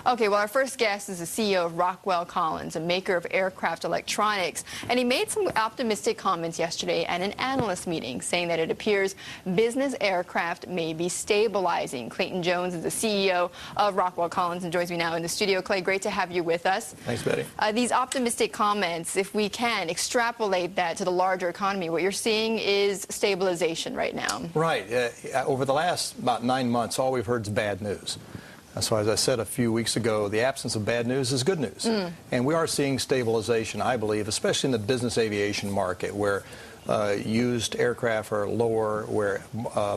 Okay, well, our first guest is the CEO of Rockwell Collins, a maker of aircraft electronics, and he made some optimistic comments yesterday at an analyst meeting, saying that it appears business aircraft may be stabilizing. Clayton Jones is the CEO of Rockwell Collins and joins me now in the studio. Clay, great to have you with us. Thanks, Betty. These optimistic comments, if we can extrapolate that to the larger economy, what you're seeing is stabilization right now. Right. Over the last about 9 months, all we've heard is bad news. So as I said a few weeks ago, the absence of bad news is good news. And we are seeing stabilization, I believe, especially in the business aviation market, where used aircraft are lower, where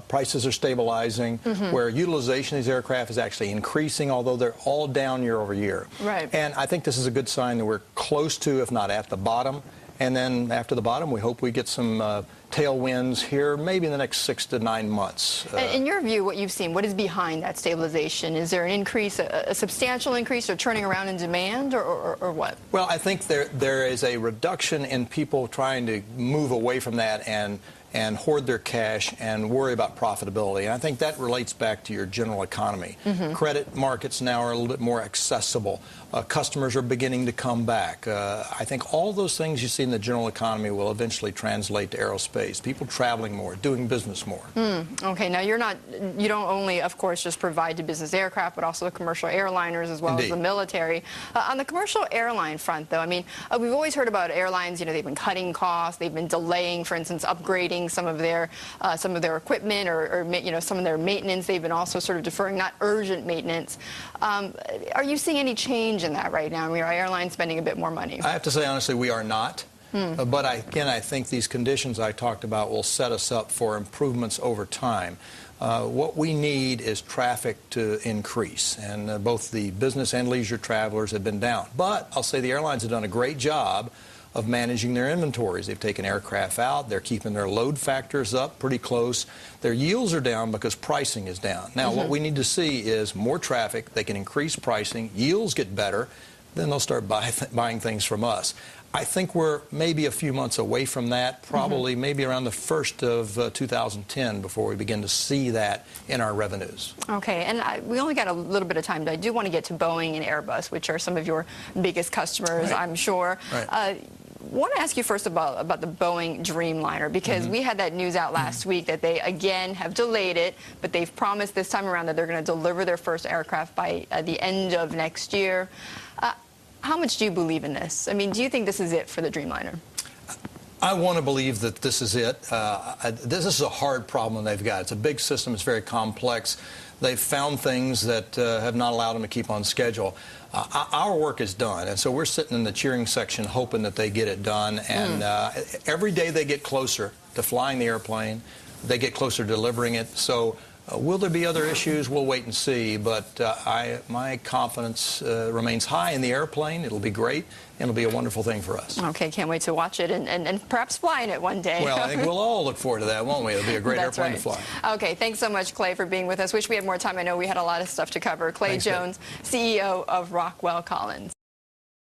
prices are stabilizing, where utilization of these aircraft is actually increasing, although they're all down year over year. Right. And I think this is a good sign that we're close to, if not at the bottom. And then after the bottom, we hope we get some tailwinds here, maybe in the next 6 to 9 months. In your view, what you've seen, what is behind that stabilization? Is there an increase, a substantial increase, or turning around in demand, or what? Well, I think there is a reduction in people trying to move away from that and hoard their cash and worry about profitability. And I think that relates back to your general economy. Credit markets now are a little bit more accessible. Customers are beginning to come back. I think all those things you see in the general economy will eventually translate to aerospace. People traveling more, doing business more. Okay, now you don't only, of course, just provide to business aircraft, but also the commercial airliners as well Indeed. as the military. On the commercial airline front, though, I mean, we've always heard about airlines. You know, they've been cutting costs, they've been delaying, for instance, upgrading some of their equipment or you know, some of their maintenance. They've been also sort of deferring, not urgent maintenance. Are you seeing any change in that right now? I mean, are airlines spending a bit more money? I have to say, honestly, we are not. But again, I think these conditions I talked about will set us up for improvements over time. What we need is traffic to increase, and both the business and leisure travelers have been down. But I'll say the airlines have done a great job of managing their inventories. They've taken aircraft out. They're keeping their load factors up pretty close. Their yields are down because pricing is down. Now, what we need to see is more traffic. They can increase pricing. Yields get better. Then they'll start buying things from us. I think we're maybe a few months away from that, probably maybe around the 1st of 2010 before we begin to see that in our revenues. Okay, and we only got a little bit of time, but I do want to get to Boeing and Airbus, which are some of your biggest customers, Right. I'm sure. Right. I want to ask you first about the Boeing Dreamliner, because we had that news out last week that they again have delayed it, but they've promised this time around that they're going to deliver their first aircraft by the end of next year. How much do you believe in this? I mean, do you think this is it for the Dreamliner? I want to believe that this is it. This is a hard problem they've got. It's a big system. It's very complex. They've found things that have not allowed them to keep on schedule. Our work is done, and so we're sitting in the cheering section hoping that they get it done. And every day they get closer to flying the airplane. They get closer to delivering it. So will there be other issues? We'll wait and see. But my confidence remains high in the airplane. It'll be great, and it'll be a wonderful thing for us. Okay, can't wait to watch it and perhaps fly in it one day. Well, I think we'll all look forward to that, won't we? It'll be a great That's airplane right. to fly. Okay, thanks so much, Clay, for being with us. Wish we had more time. I know we had a lot of stuff to cover. Clay Thanks, Jones, CEO of Rockwell Collins.